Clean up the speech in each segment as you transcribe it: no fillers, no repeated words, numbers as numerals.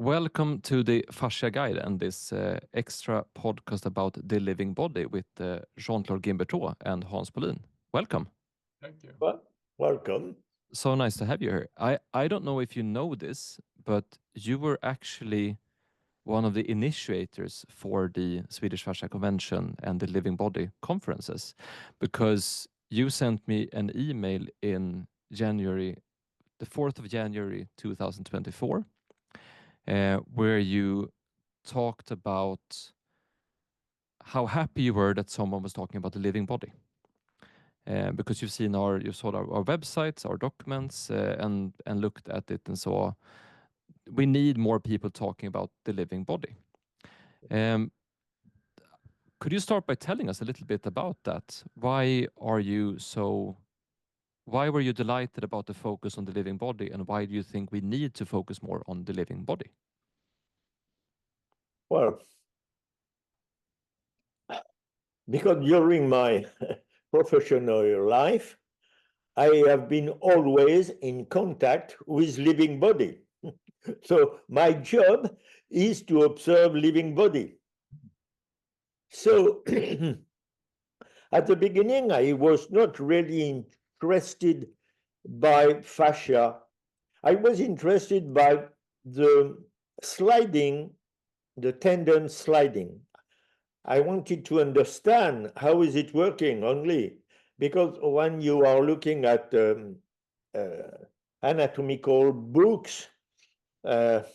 Welcome to the Fasciaguiden, this extra podcast about the living body with Jean-Claude Guimberteau and Hans Bohlin. Welcome. Thank you. Well, welcome. So nice to have you here. I don't know if you know this, but you were actually one of the initiators for the Swedish Fascia Convention and the Living Body conferences, because you sent me an email in January, the 4th of January 2024, where you talked about how happy you were that someone was talking about the living body. Because you saw our websites, our documents, and looked at it and saw we need more people talking about the living body. Could you start by telling us a little bit about that? Why were you delighted about the focus on the living body, and why do you think we need to focus more on the living body? Well, because during my professional life, I have been always in contact with living body. So my job is to observe living body. So at the beginning, I was not really interested by fascia. I was interested by the tendon sliding. I wanted to understand how is it working only, because when you are looking at anatomical books, the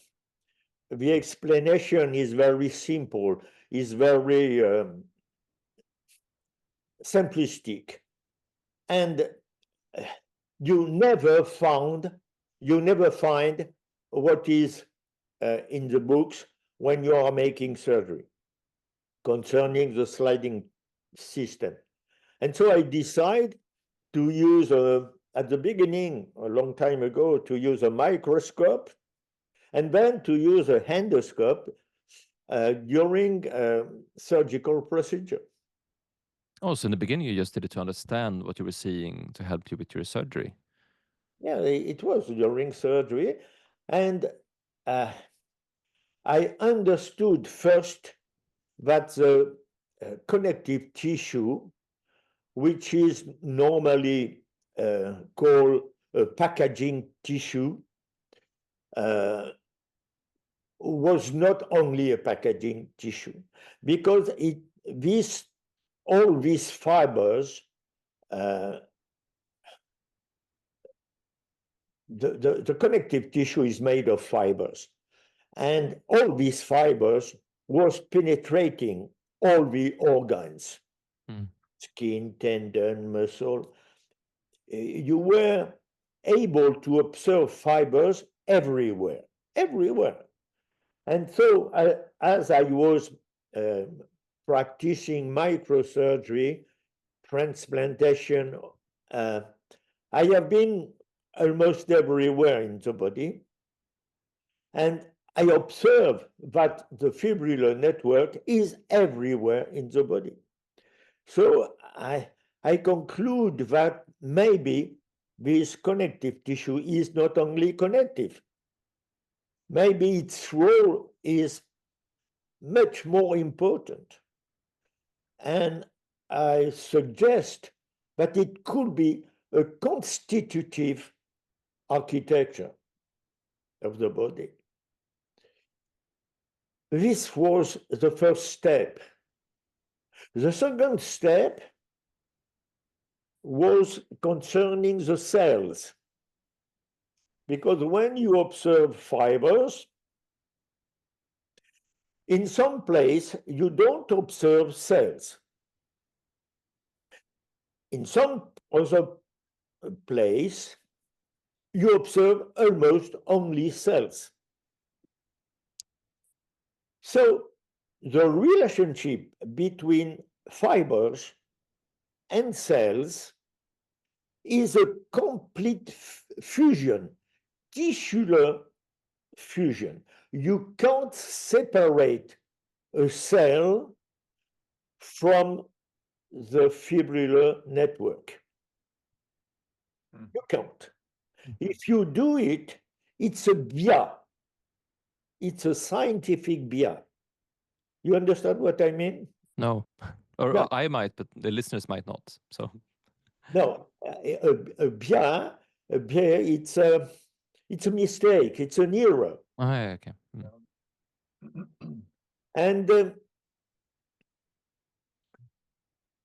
explanation is very simple, is very simplistic, and you never find what is in the books when you are making surgery concerning the sliding system. And so I decide to use, at the beginning, a long time ago, to use a microscope, and then to use a endoscope during surgical procedure. Oh, so in the beginning you just did it to understand what you were seeing to help you with your surgery. Yeah, it was during surgery. And I understood first that the connective tissue, which is normally called packaging tissue, was not only a packaging tissue, because all these fibers, the connective tissue is made of fibers, and all these fibers was penetrating all the organs, skin, tendon, muscle. You were able to observe fibers everywhere. And so as I was practicing microsurgery, transplantation, I have been almost everywhere in the body. And I observe that the fibrillar network is everywhere in the body. So I conclude that maybe this connective tissue is not only connective, maybe its role is much more important. And I suggest that it could be a constitutive architecture of the body. This was the first step. The second step was concerning the cells. Because when you observe fibers, in some place, you don't observe cells. In some other place, you observe almost only cells. So the relationship between fibers and cells is a complete fusion, tissular fusion. You can't separate a cell from the fibrillar network. You can't. If you do it, it's a via. it's a scientific beer. You understand what I mean? No, or Yeah. I might, but the listeners might not. So No, a beer, it's a mistake. It's an error. yeah, okay. And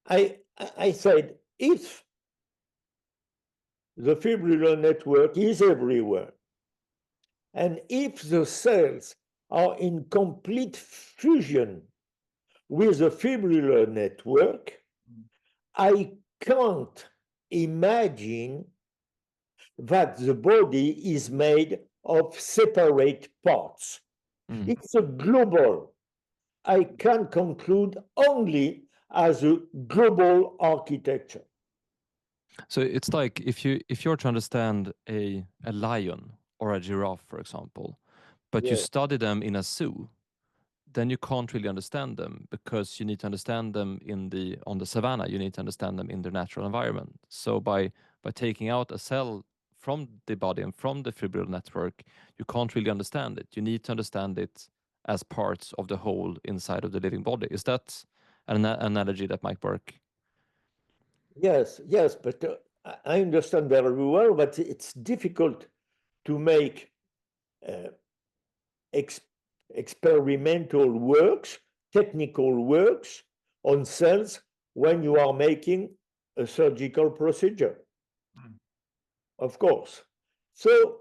I said, if the fibrillar network is everywhere, and if the cells are in complete fusion with the fibrillar network, I can't imagine that the body is made of separate parts. It's a global. I can conclude only as a global architecture. So it's like if you're to understand a lion or a giraffe, for example, but you Yeah. study them in a zoo, then you can't really understand them because you need to understand them on the savannah. You need to understand them in their natural environment. So by taking out a cell from the body and from the fibrillar network, you can't really understand it. You need to understand it as parts of the whole inside of the living body. Is that an analogy that might work? Yes, yes, but I understand very well, but it's difficult to make experimental works, technical works on cells when you are making a surgical procedure, of course. So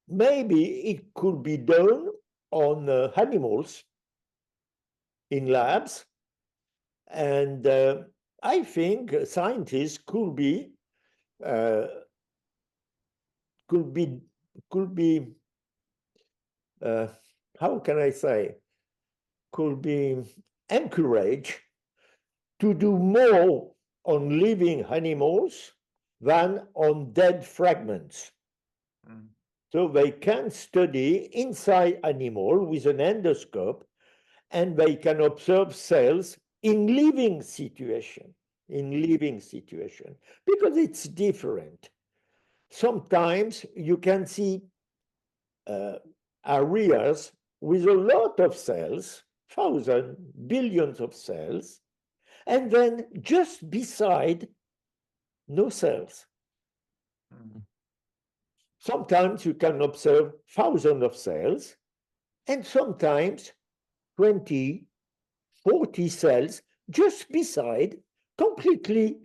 maybe it could be done on animals in labs, and I think scientists could be uh, could be could be how can I say, could be encouraged to do more on living animals than on dead fragments. So they can study inside animal with an endoscope, and they can observe cells in living situation, because it's different. Sometimes you can see areas with a lot of cells, thousands, billions of cells, and then just beside, no cells. Sometimes you can observe thousands of cells, and sometimes 20, 40 cells just beside, completely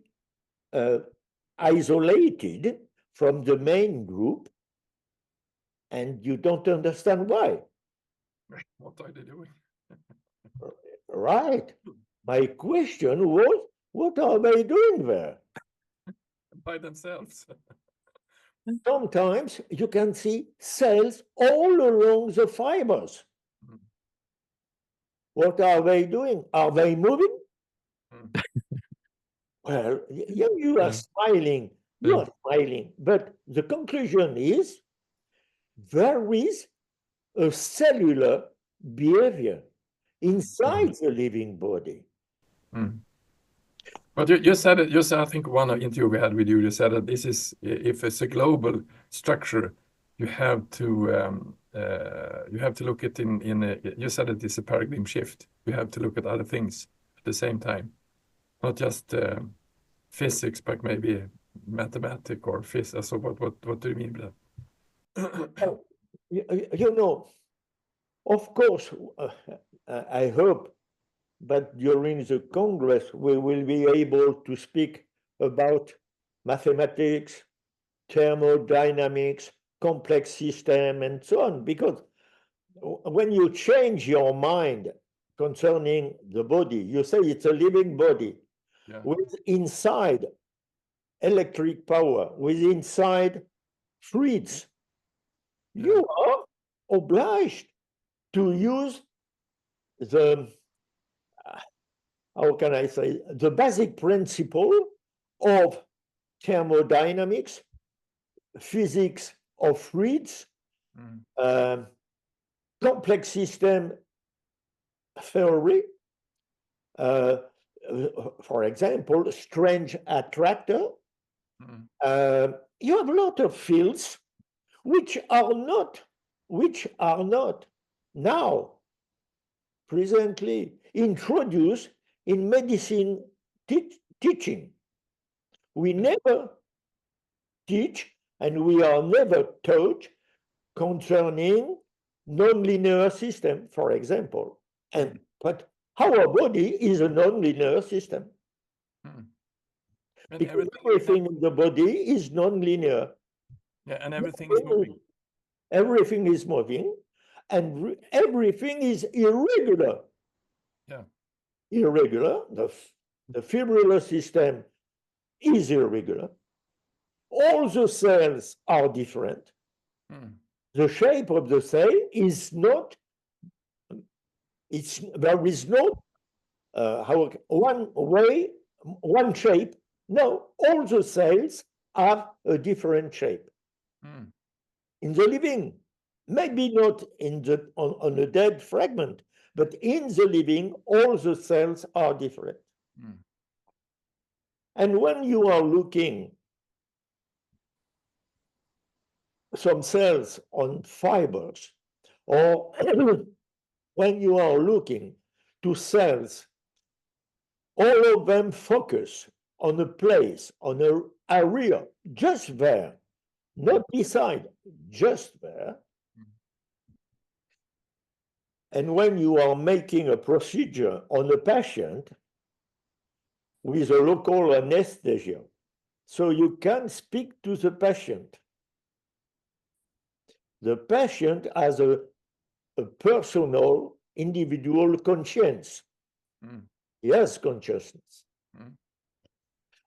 isolated from the main group, and you don't understand why. What are they doing? Right. My question was, what are they doing there? By themselves. Sometimes you can see cells all along the fibers. What are they doing? Are they moving? Well, you are smiling. You are smiling. But the conclusion is there is a cellular behavior inside the living body. But you said it. You said, I think one interview we had with you. You said that this is, if it's a global structure, you have to look at you said that it's a paradigm shift. You have to look at other things at the same time, not just physics, but maybe mathematics or physics. So what do you mean by that? You know, of course, I hope, but during the Congress, we will be able to speak about mathematics, thermodynamics, complex system, and so on. Because when you change your mind concerning the body, you say it's a living body with inside electric power, with inside fluids. You are obliged to use the, how can I say, the basic principle of thermodynamics, physics of fluids, complex system theory, for example, strange attractor. You have a lot of fields which are not now, presently, introduced in medicine teaching. We never teach and we are never taught concerning non-linear system, for example. But our body is a non-linear system. And Because everything in the body is non-linear. Yeah, and everything is moving. Everything is moving, and everything is irregular. Yeah. Irregular. The fibrillar system is irregular. All the cells are different. The shape of the cell is not, there is no one way, one shape. No, all the cells have a different shape. In the living, maybe not in the on a dead fragment, but in the living, all the cells are different. And when you are looking some cells on fibers, or when you are looking to cells, all of them focus on a place, on an area, just there, not beside, just there. And when you are making a procedure on a patient with a local anesthesia, so you can speak to the patient. The patient has a personal, individual conscience. He has consciousness.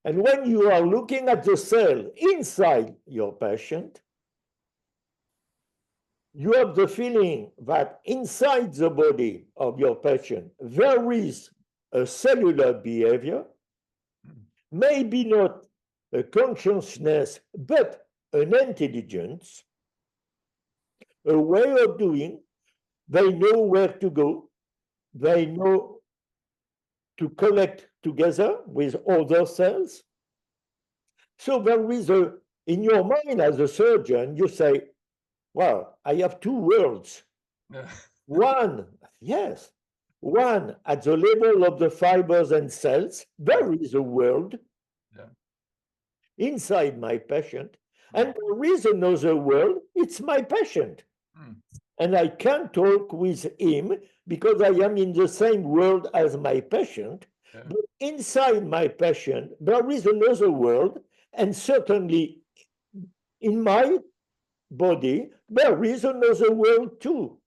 And when you are looking at the cell inside your patient, you have the feeling that inside the body of your patient, there is a cellular behavior, maybe not a consciousness, but an intelligence, a way of doing. They know where to go. They know to collect together with other cells. So there is in your mind as a surgeon, you say, well, I have two worlds. One, yes, one at the level of the fibers and cells, there is a world inside my patient, and there is another world, it's my patient. And I can't talk with him because I am in the same world as my patient. But inside my patient, there is another world, and certainly in my body, there is another world too.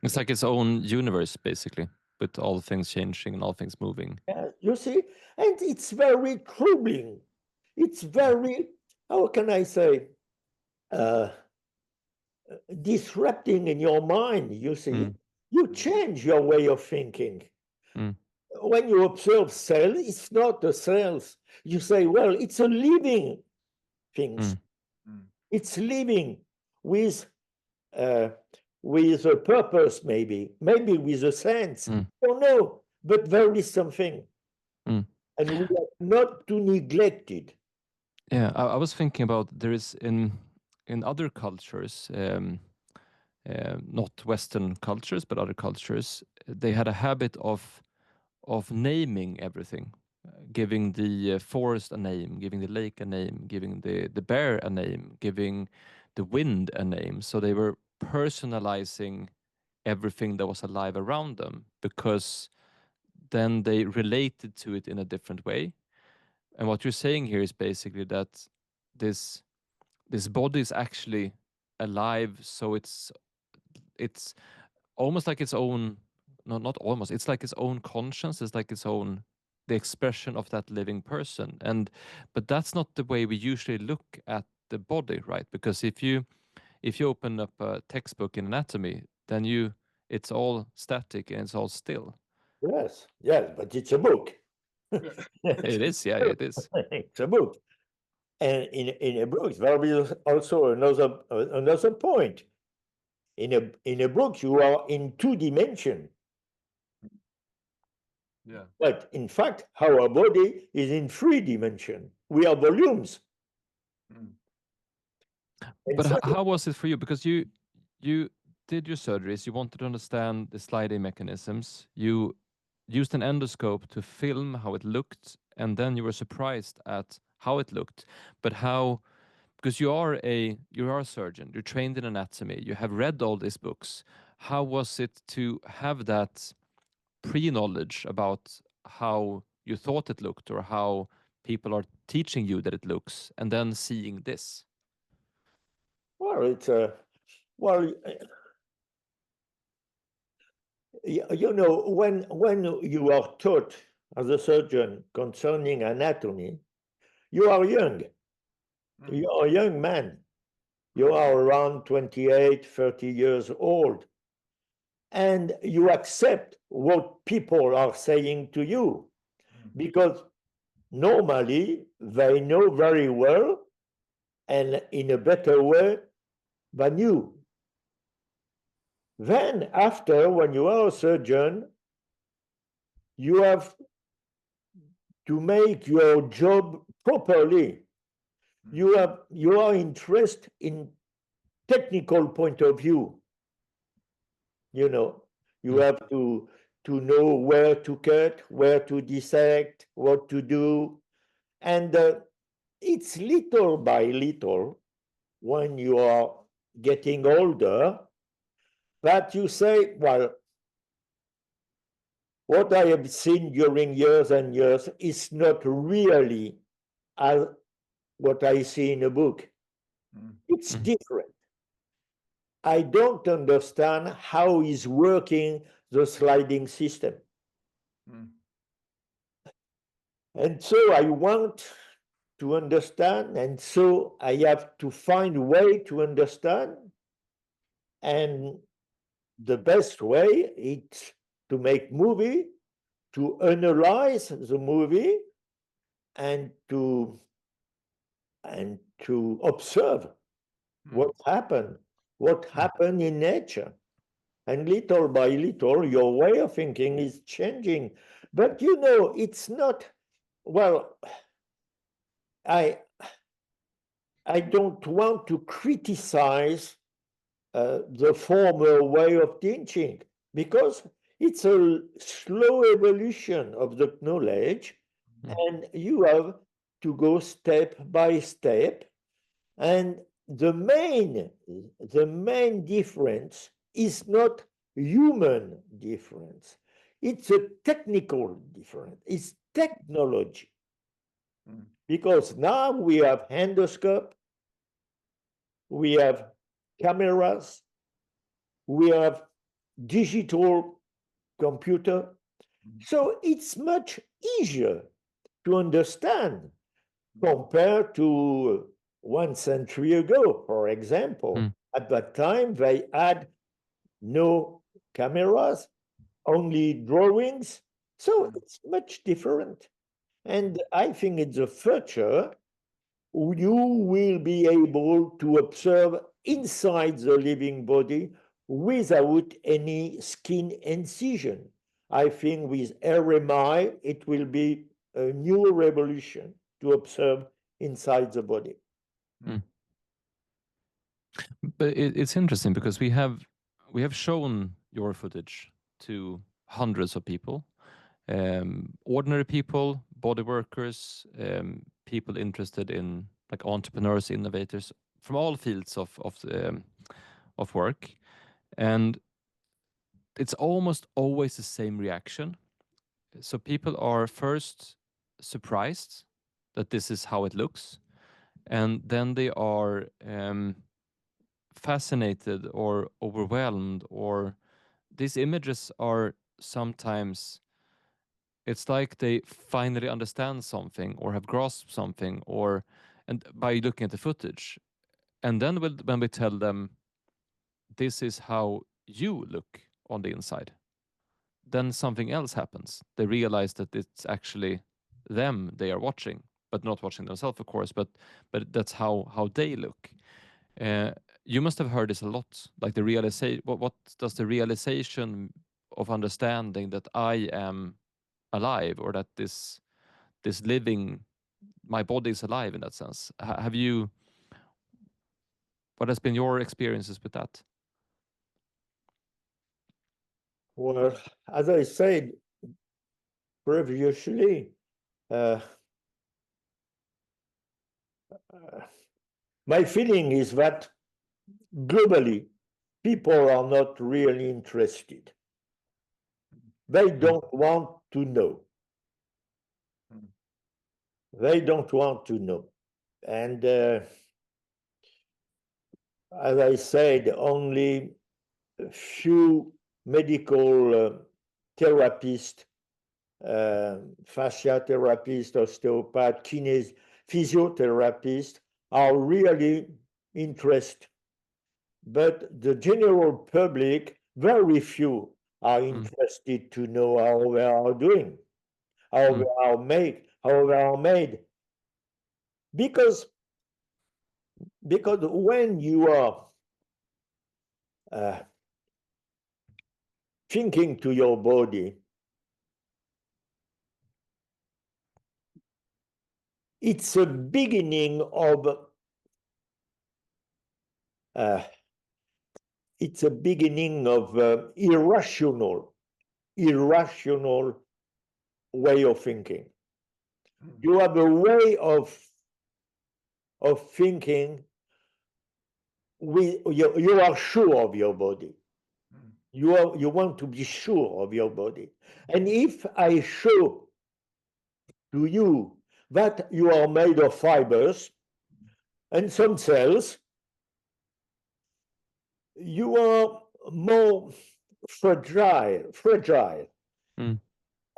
It's like its own universe, basically, with all things changing and all things moving. You see, and it's very troubling. It's very, how can I say, disrupting in your mind, you see. You change your way of thinking. When you observe cells, it's not the cells. You say, well, it's a living thing. It's living with a purpose, maybe with a sense. I don't know, but there is something. And we are not to neglect it. Yeah, I was thinking about there is in other cultures, not Western cultures, but other cultures, they had a habit of naming everything, giving the forest a name, giving the lake a name, giving the bear a name, giving the wind a name. So they were personalizing everything that was alive around them, because then they related to it in a different way. And what you're saying here is basically that this body is actually alive, so it's almost like its own, not almost, it's like its own conscience, it's like its own, the expression of that living person. But that's not the way we usually look at the body, right? Because if you open up a textbook in anatomy, then it's all static and it's all still. Yes, but it's a book. It is, yeah, it is. It's a book. And in a book, there is also another point. In a book, you are in 2 dimensions. But in fact, our body is in 3 dimensions. We are volumes. But how was it for you? Because you did your surgeries, you wanted to understand the sliding mechanisms. You used an endoscope to film how it looked, and then you were surprised at how it looked. But how, because you are a surgeon, you're trained in anatomy, you have read all these books. How was it to have that pre-knowledge about how you thought it looked or how people are teaching you that it looks, and then seeing this? Well, it's well, you know, when you are taught as a surgeon concerning anatomy, you are young. You are a young man. You are around 28, 30 years old. And you accept what people are saying to you because normally they know very well and in a better way than you. Then, after, when you are a surgeon, you have to make your job properly. You are interested in technical point of view. You know, you have to know where to cut, where to dissect, what to do, and it's little by little when you are getting older that you say, well, what I have seen during years and years is not really as what I see in a book. It's different. I don't understand how is working the sliding system. And so I want to understand, and so I have to find a way to understand. And the best way is to make movie, to analyze the movie, and to observe what happened in nature. And little by little, your way of thinking is changing. But you know, it's not, well, I don't want to criticize the former way of teaching because it's a slow evolution of the knowledge, and you have to go step by step. And the main difference is not human difference. It's a technical difference. It's technology. Because now we have endoscope, we have cameras, we have digital computer. So it's much easier to understand compared to 1 century ago, for example. At that time, they had no cameras, only drawings. So it's much different. And I think in the future, you will be able to observe inside the living body without any skin incision. I think with RMI, it will be a new revolution to observe inside the body. But it's interesting because we have shown your footage to hundreds of people, ordinary people, body workers, people interested in like entrepreneurs, innovators from all fields of work, and it's almost always the same reaction. So people are first surprised that this is how it looks, and then they are fascinated or overwhelmed, or these images are sometimes, it's like they finally understand something or have grasped something, or and by looking at the footage, and then when we tell them this is how you look on the inside, then something else happens. They realize that it's actually them they are watching, but not watching themselves, of course, but that's how they look. You must have heard this a lot, like the realization. What does the realization of understanding that I am alive, or that this living, my body is alive in that sense? Have you? What has been your experiences with that? Well, as I said previously, my feeling is that globally, people are not really interested. They don't want to know. They don't want to know. And as I said, only a few medical therapists, fascia therapists, osteopath, physiotherapists are really interested. But the general public, very few are interested to know how they are doing, how they are made. Because when you are thinking to your body, it's a beginning of irrational way of thinking. You have a way of thinking you are sure of your body. You want to be sure of your body. And if I show to you that you are made of fibers and some cells, you are more fragile.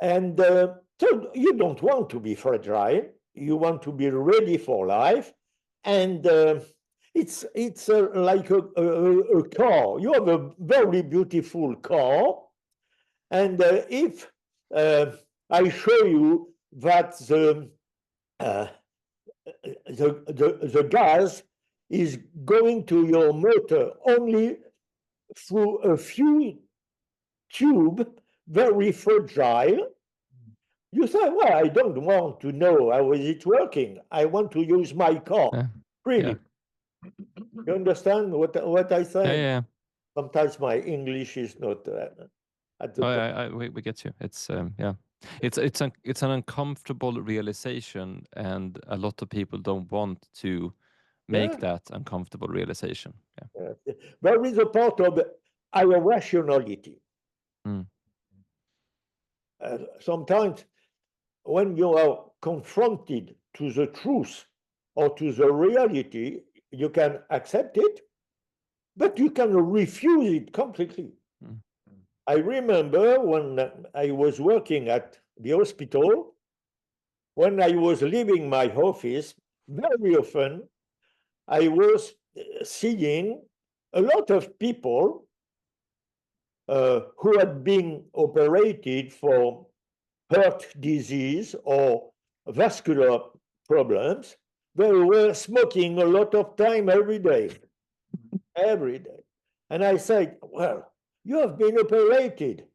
And so you don't want to be fragile. You want to be ready for life. And it's like a car. You have a very beautiful car. And if I show you that the gas is going to your motor only through a few tubes, very fragile, you say, well, I don't want to know how is it working. I want to use my car. Really. You understand what I say? Yeah. Sometimes my English is not at the we get you. It's it's an uncomfortable realization, and a lot of people don't want to make that uncomfortable realization. There is a part of our rationality. Sometimes when you are confronted to the truth or to the reality, you can accept it, but you can refuse it completely. I remember when I was working at the hospital, when I was leaving my office, very often I was seeing a lot of people who had been operated for heart disease or vascular problems. They were smoking a lot of time every day. And I said, well, you have been operated.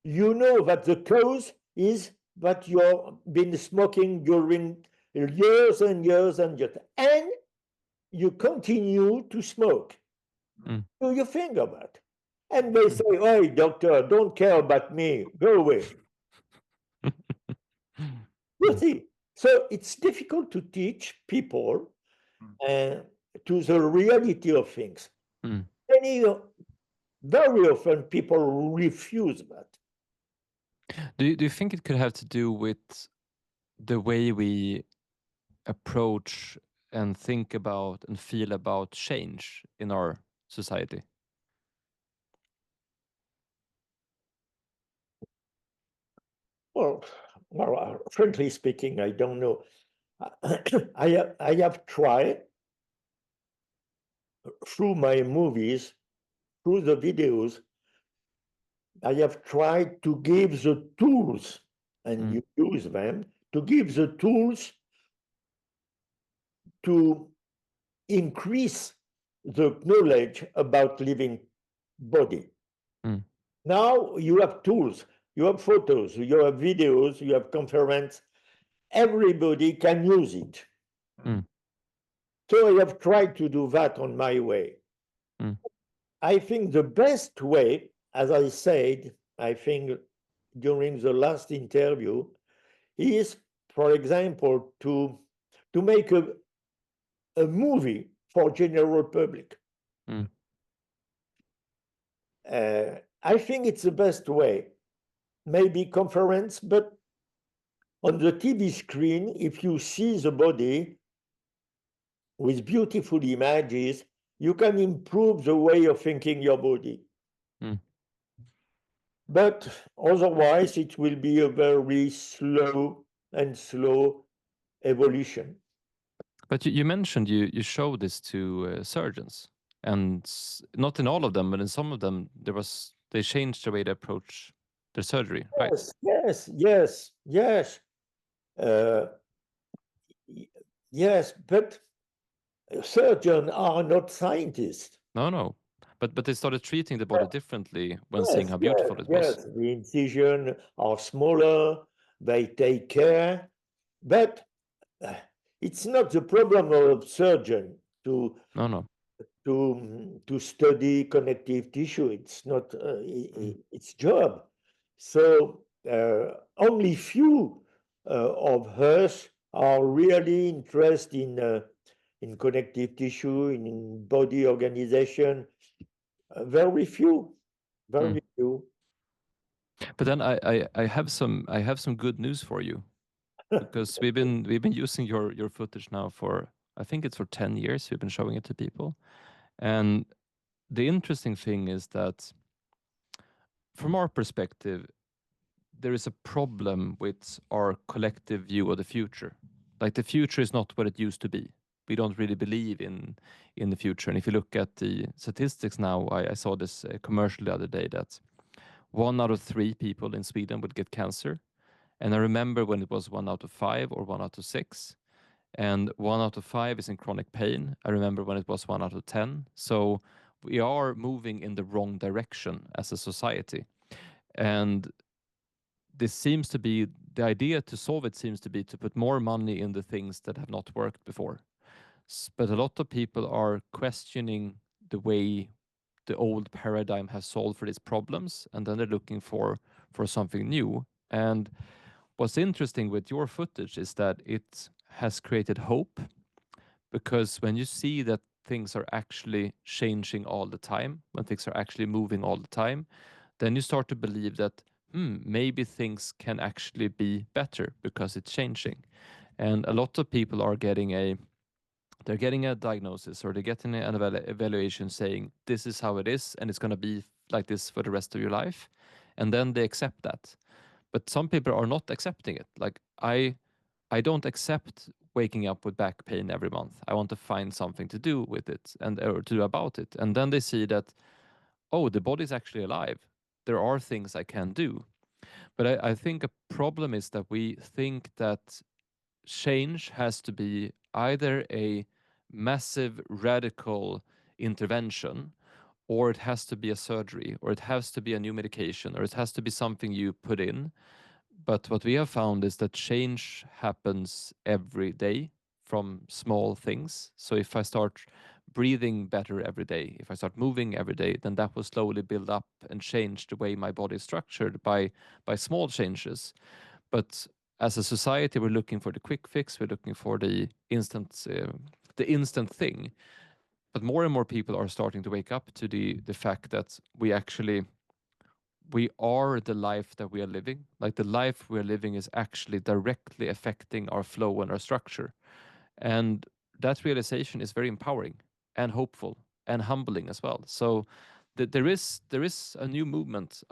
You know that the cause is that you've been smoking during years and years and years, and you continue to smoke. Do you think of that? And they say, hey, doctor, don't care about me. Go away. You see, so it's difficult to teach people to the reality of things. Very often people refuse that. Do you think it could have to do with the way we approach and think about and feel about change in our society? Well, frankly speaking, I don't know. I have tried through my movies, through the videos, I have tried to give the tools, and you use them, to give the tools to increase the knowledge about living body. Now you have tools, you have photos, you have videos, you have conference. Everybody can use it. So I have tried to do that on my way. I think the best way as I said, I think during the last interview, is, for example, to make a movie for general public. Mm. I think it's the best way. Maybe conference, but on the TV screen, if you see the body with beautiful images, you can improve the way of thinking your body. Mm. But otherwise, it will be a very slow evolution. But you mentioned you showed this to surgeons, and not in all of them, but in some of them, they changed the way they approach their surgery, right? Yes. Uh, yes, but surgeons are not scientists. No. But they started treating the body differently when seeing Yes, how beautiful it was. yes. The incisions are smaller, they take care, but it's not the problem of surgeon to No. study connective tissue. It's not its job. So only few of us are really interested in connective tissue, in body organization. Very few, very few. But then I have some good news for you, because we've been using your footage now for, I think it's for 10 years. We've been showing it to people, and the interesting thing is that from our perspective, there is a problem with our collective view of the future. Like, the future is not what it used to be. We don't really believe in the future. And if you look at the statistics now, I saw this commercial the other day that 1 out of 3 people in Sweden would get cancer. And I remember when it was 1 out of 5 or 1 out of 6. And 1 out of 5 is in chronic pain. I remember when it was 1 out of 10. So we are moving in the wrong direction as a society. And this seems to be the idea to solve it, seems to be to put more money in the things that have not worked before. But a lot of people are questioning the way the old paradigm has solved for these problems, and then they're looking for something new. And what's interesting with your footage is that it has created hope, because when you see that things are actually changing all the time, when things are actually moving all the time, then you start to believe that maybe things can actually be better because it's changing. And a lot of people are getting a diagnosis, or they're getting an evaluation saying this is how it is and it's going to be like this for the rest of your life, and then they accept that. But some people are not accepting it. Like, I don't accept waking up with back pain every month. I want to find something to do with it, or to do about it. And then they see that, oh, the body's actually alive. There are things I can do. But I think a problem is that we think that change has to be either a massive radical intervention, or it has to be a surgery, or it has to be a new medication, or it has to be something you put in. But what we have found is that change happens every day from small things. So if I start breathing better every day, if I start moving every day, then that will slowly build up and change the way my body is structured by small changes. But as a society, we're looking for the quick fix. We're looking for the instant thing. But more and more people are starting to wake up to the fact that we are the life that we are living. Like, the life we are living is actually directly affecting our flow and our structure. And that realization is very empowering and hopeful and humbling as well. So there is a new movement.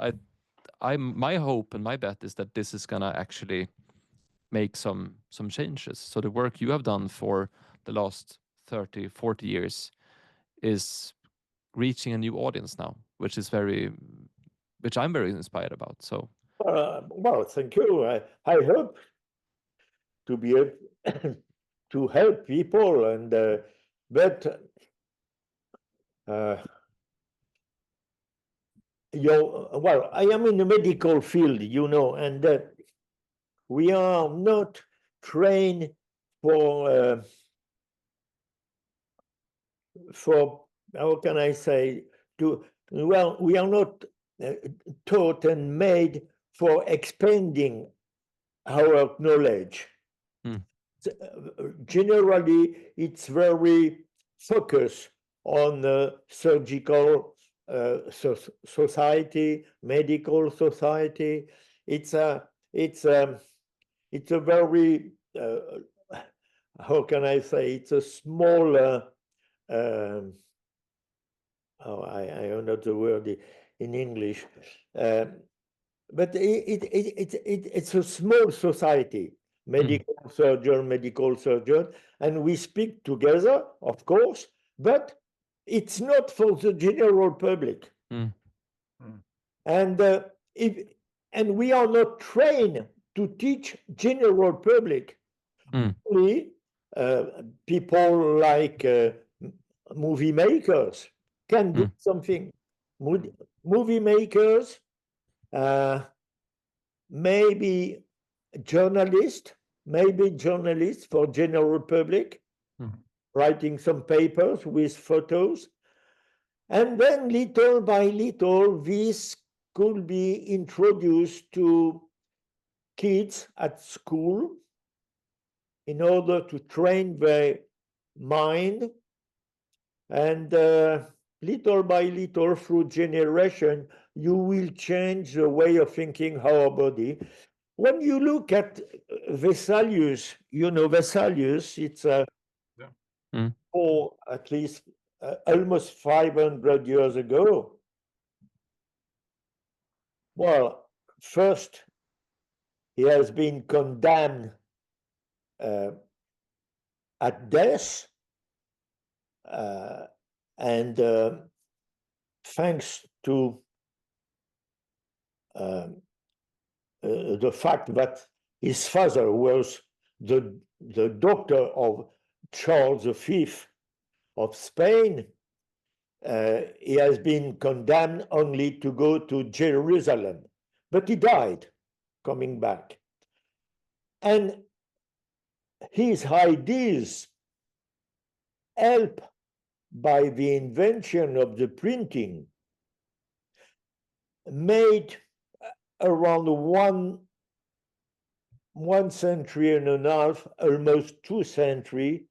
My hope and my bet is that this is gonna actually make some changes. So the work you have done for the last 30, 40 years is reaching a new audience now, which I'm very inspired about. So well, thank you. I hope to be able to help people, and but well, I am in the medical field, and we are not trained for how can I say, we are not taught and made for expanding our knowledge. Generally, it's very focused on surgical society, medical society. It's a very how can I say? It's a small. I don't know the word in English, but it's a small society. Medical surgeon, and we speak together, of course, but it's not for the general public. And we are not trained to teach general public. Only people like movie makers can do something. Movie makers, maybe journalists for general public, writing some papers with photos. And then little by little, this could be introduced to kids at school in order to train their mind. And little by little, through generation, you will change the way of thinking our body. When you look at Vesalius, Vesalius, it's or at least almost 500 years ago. Well, first, he has been condemned at death, and thanks to the fact that his father was the doctor of Charles V of Spain, he has been condemned only to go to Jerusalem, but he died coming back. And his ideas, helped by the invention of the printing, made around one century and a half, almost 2 centuries,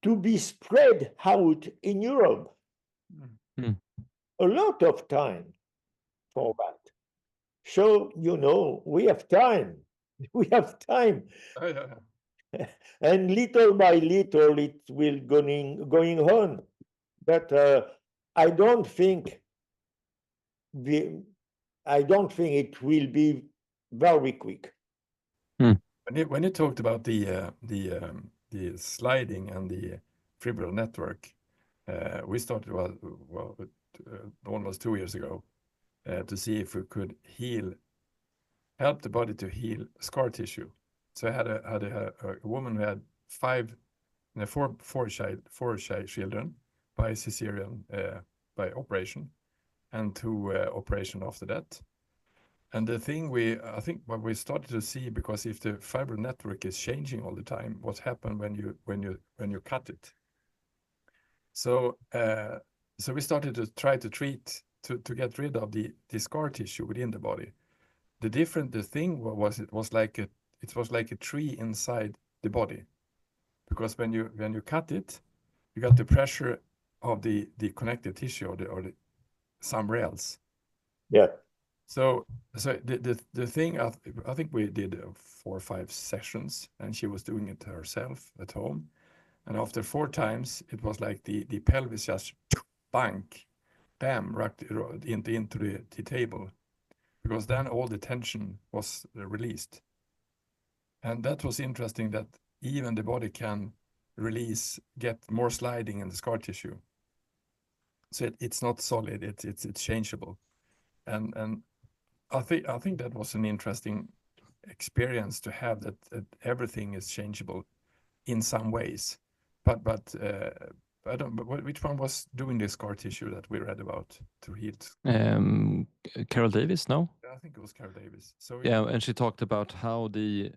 to be spread out in Europe. A lot of time for that. So, we have time. We have time. Oh, yeah. And little by little, it will going on. But I don't think it will be very quick. When you talked about the sliding and the fibrous network, we started almost 2 years ago to see if we could help the body to heal scar tissue. So I had a woman who had four children by cesarean, by operation, and 2 operation after that. And the thing I think what we started to see, because if the fibrous network is changing all the time, what happened when you cut it? So we started to try to treat to get rid of the scar tissue within the body. The thing was it was like a tree inside the body, because when you cut it, you got the pressure of the connective tissue or the somewhere else. Yeah. So the thing, I think we did 4 or 5 sessions, and she was doing it herself at home. And after 4 times, it was like the pelvis just bam, rocked into the table, because then all the tension was released. And that was interesting, that even the body can get more sliding in the scar tissue. So it's not solid, it's changeable. And I think that was an interesting experience to have, that everything is changeable in some ways. But I don't. But which one was doing the scar tissue that we read about to heal? Carol Davis, no? I think it was Carol Davis. So yeah, and she talked about how the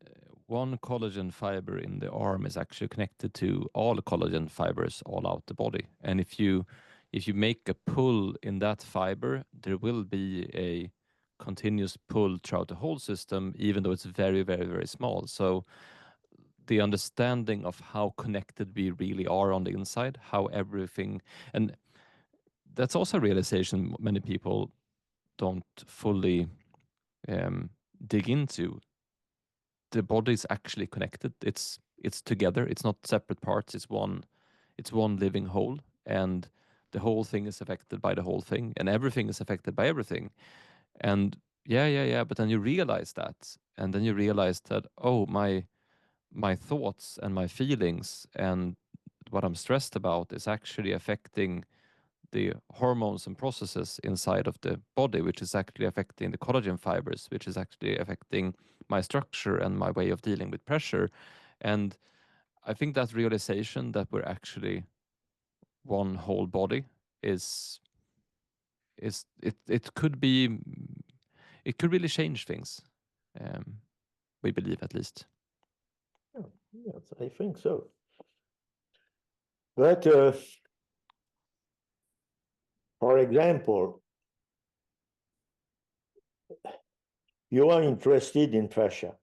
one collagen fiber in the arm is actually connected to all collagen fibers all out the body. And if you if you make a pull in that fiber, there will be a continuous pull throughout the whole system, even though it's very, very, very small. So the understanding of how connected we really are on the inside, how everything, and that's also a realization many people don't fully dig into. The body is actually connected. It's together. It's not separate parts. It's one living whole, and the whole thing is affected by the whole thing, and everything is affected by everything. And yeah. But then you realize that, and then you realize that, oh, my thoughts and my feelings and what I'm stressed about is actually affecting the hormones and processes inside of the body, which is actually affecting the collagen fibers, which is actually affecting my structure and my way of dealing with pressure. And I think that realization that we're actually one whole body is it could be, it could really change things. We believe, at least. Yeah, yes, I think so. But for example, you are interested in fascia.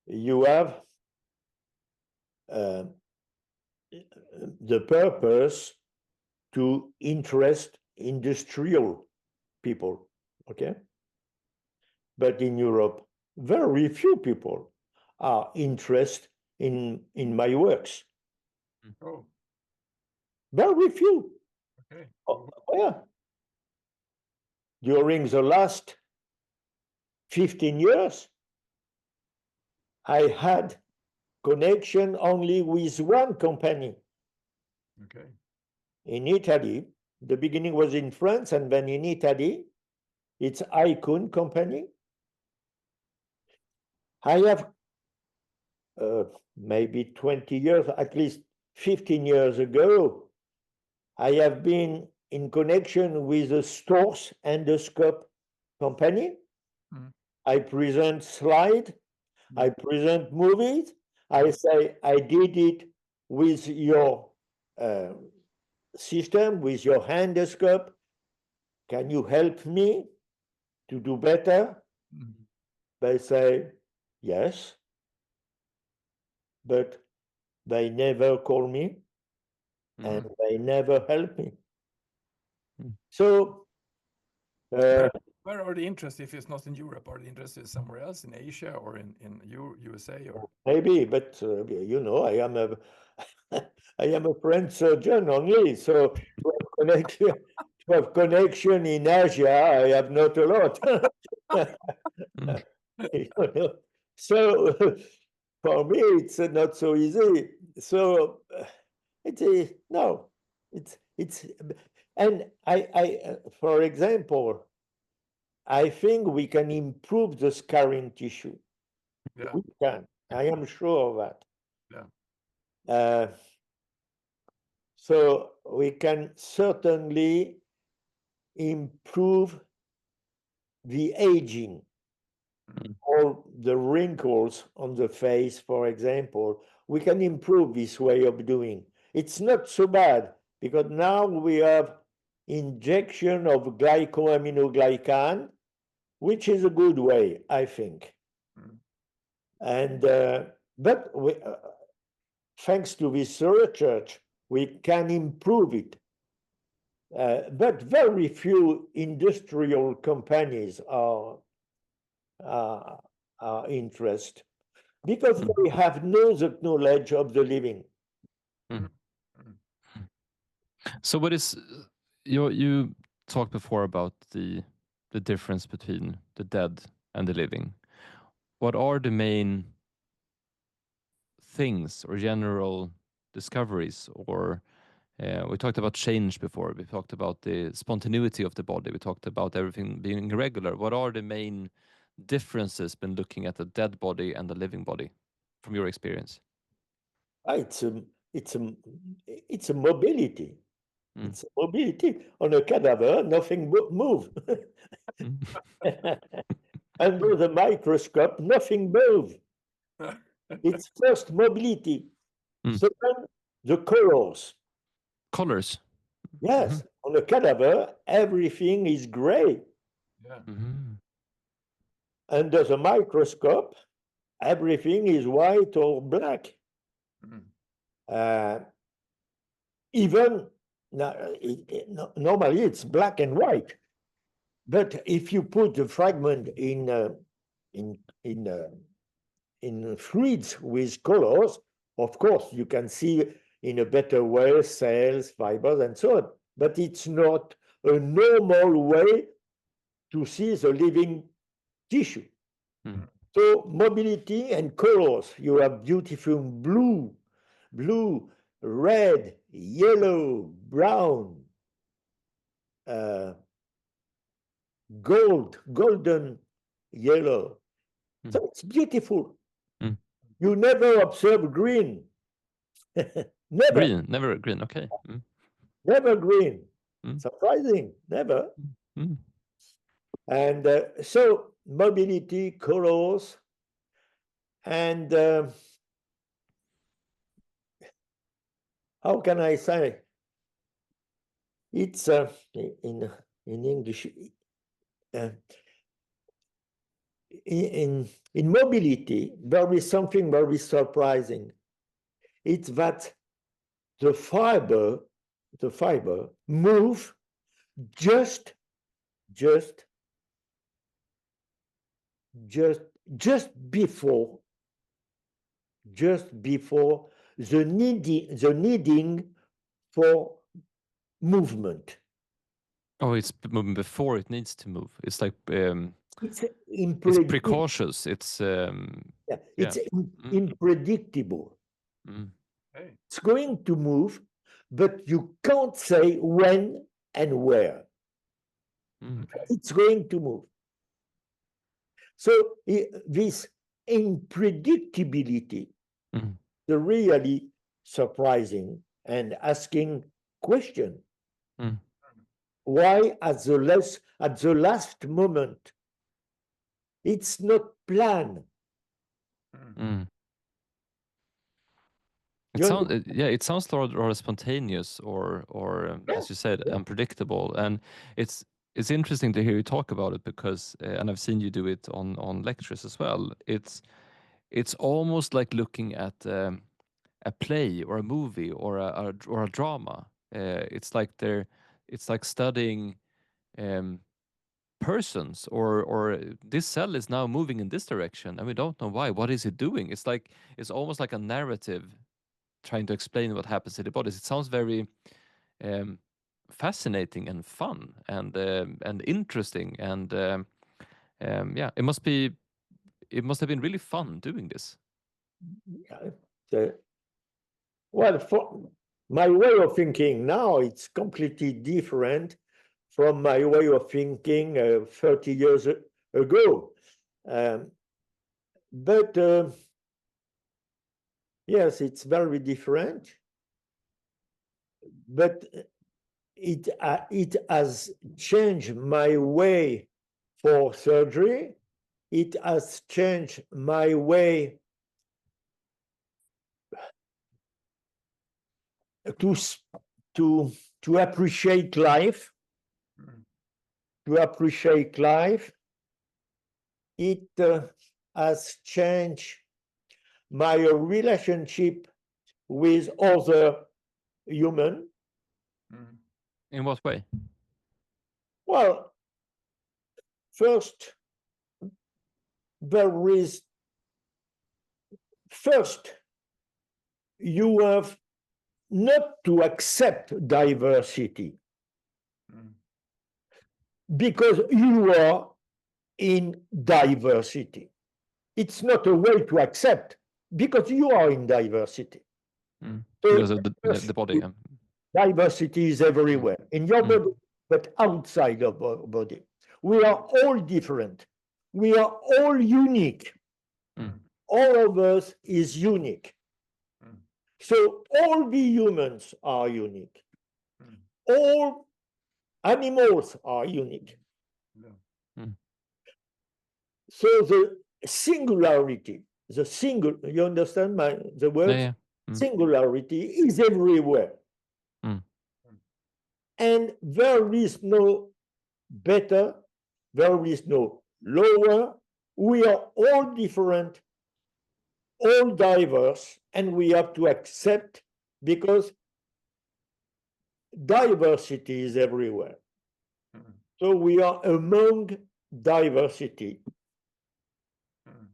You have the purpose to interest industrial people, okay? But in Europe, very few people are interested in my works. Oh, Very few. okay. Oh, yeah. During the last 15 years, I had connection only with one company Okay. in Italy. The beginning was in France, and then in Italy, it's Icon company. I have maybe 20 years, at least 15 years ago, I have been in connection with a Storz endoscope company. I present slide, I present movies. I say, I did it with your system, with your endoscope. Can you help me to do better? They say, yes, but they never call me and they never help me. So, Where are the interests if it's not in Europe? Are the interests somewhere else, in Asia or in USA? Or maybe, but you know, I am a I am a French surgeon only, so to have connection in Asia, I have not a lot. You know? So for me, it's not so easy. So no, it's and I for example, I think we can improve the scarring tissue. yeah, We can. I am sure of that. yeah. So we can certainly improve the aging, or the wrinkles on the face, for example. We can improve this way of doing. It's not so bad because now we have injection of glycosaminoglycan, which is a good way, I think. And but thanks to this research, we can improve it. But very few industrial companies are interested because they have no knowledge of the living. So what is you talked before about the difference between the dead and the living. What are the main things or general discoveries, or we talked about change before, we talked about the spontaneity of the body, we talked about everything being irregular. What are the main differences when looking at a dead body and a living body from your experience? It's a mobility. It's a mobility. On a cadaver, nothing move. Under the microscope, nothing moves. It's first mobility. Second, the colors. Colors. Yes, on a cadaver, everything is gray. Yeah. Under the microscope, everything is white or black. Even normally it's black and white, but if you put the fragment in fluids with colors, of course you can see in a better way cells, fibers, and so on. But it's not a normal way to see the living tissue. So mobility and colors, you have beautiful blue, red, yellow, brown, golden yellow. So it's beautiful. You never observe green. Never. Never green. Okay. Never green. Surprising. Never. And so mobility, colors, and how can I say? It's in English. In mobility, there is something very surprising. It's that the fiber move just before the needing for movement. Oh, it's moving before it needs to move. It's like It's precautious. It's unpredictable. It's going to move, but you can't say when and where. It's going to move. So this unpredictability is really surprising and asking question. Why at the last moment? It's not planned. It sounds rather spontaneous or as you said, unpredictable. And it's interesting to hear you talk about it because, and I've seen you do it on lectures as well. It's almost like looking at a play or a movie or a drama. It's like studying persons or this cell is now moving in this direction and we don't know why. What is it doing? It's almost like a narrative trying to explain what happens in the bodies. It sounds very fascinating and fun and interesting and it must have been really fun doing this. Well, for my way of thinking now, it's completely different from my way of thinking 30 years ago. But yes, it's very different. But it has changed my way for surgery. It has changed my way to appreciate life. To appreciate life. It has changed my relationship with other human. In what way? Well, first, you have not to accept diversity because you are in diversity. It's not a way to accept because you are in diversity. Because of the body. Diversity is everywhere, in your body, but outside of our body. We are all different. We are all unique. All of us is unique. So all the humans are unique. All animals are unique. So the singularity, you understand the word? Yeah. Singularity is everywhere. and there is no better, there is no lower. We are all different, all diverse, and we have to accept, because diversity is everywhere. Mm. So we are among diversity. Mm.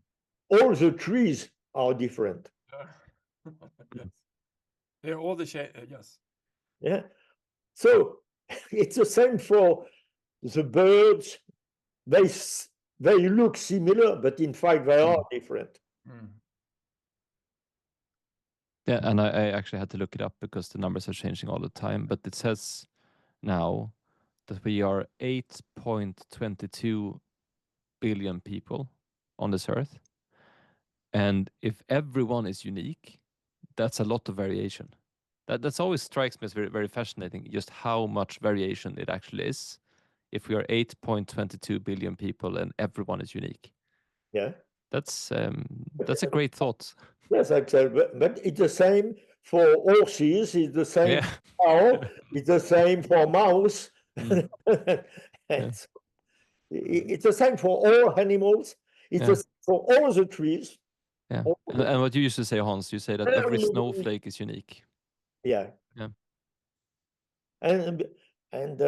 All the trees are different. Yes. They're all the shape. Yes. Yeah. So it's the same for the birds. They look similar, but in fact they are different. Mm. Yeah, and I actually had to look it up because the numbers are changing all the time. But it says now that we are 8.22 billion people on this earth. And if everyone is unique, that's a lot of variation. That's always strikes me as very, very fascinating, just how much variation it actually is. If we are 8.22 billion people and everyone is unique. Yeah. That's a great thought. Yes, Axel, but it's the same for horses, it's the same Yeah. for cow, it's the same for mouse. Mm. It's, it's the same for all animals, it's the same for all the trees. Yeah. all the- And what you used to say, Hans, you say that every snowflake is unique. Yeah. Yeah. And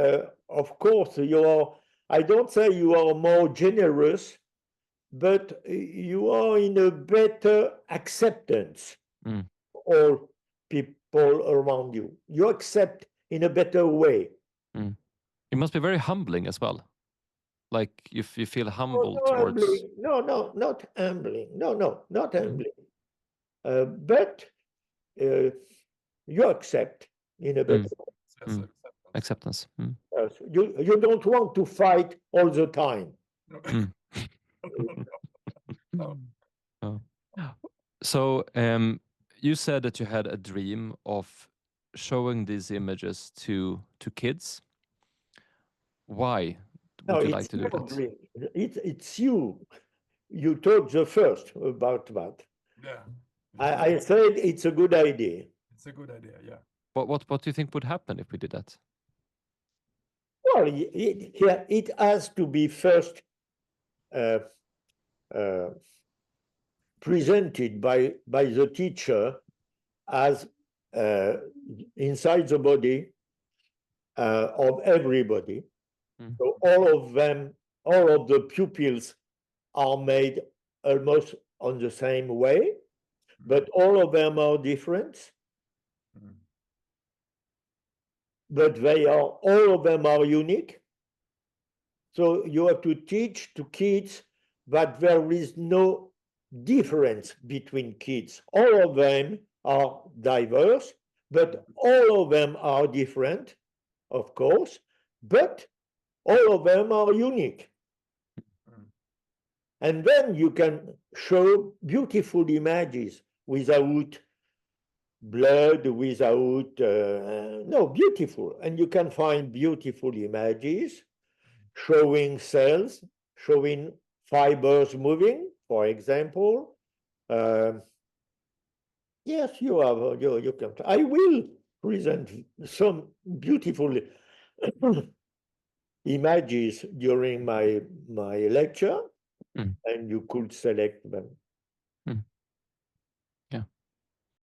of course, I don't say you are more generous, but you are in a better acceptance Mm. all people around you. You accept in a better way. Mm. It must be very humbling as well. Like if you feel humble No, towards. humbling. No, not humbling. No, not humbling. But you accept in a better way. Yes, Mm. Acceptance. Mm. Yes. You don't want to fight all the time. Mm. No. Oh. So you said that you had a dream of showing these images to kids. Why would you like to do your that? dream. It's you. You talked the first about that. Yeah. I said it's a good idea. It's a good idea. Yeah. What do you think would happen if we did that? Well, it has to be first presented by the teacher as inside the body of everybody. Mm. So all of the pupils are made almost on the same way, but all of them are different. Mm. But all of them are unique. So you have to teach to kids that there is no difference between kids. All of them are diverse, but all of them are different, of course, but all of them are unique. Mm. And then you can show beautiful images without blood, without, no, beautiful. And you can find beautiful images showing cells, showing fibers moving, for example. Yes, you can. I will present some beautiful images during my lecture, Mm. and you could select them. Mm.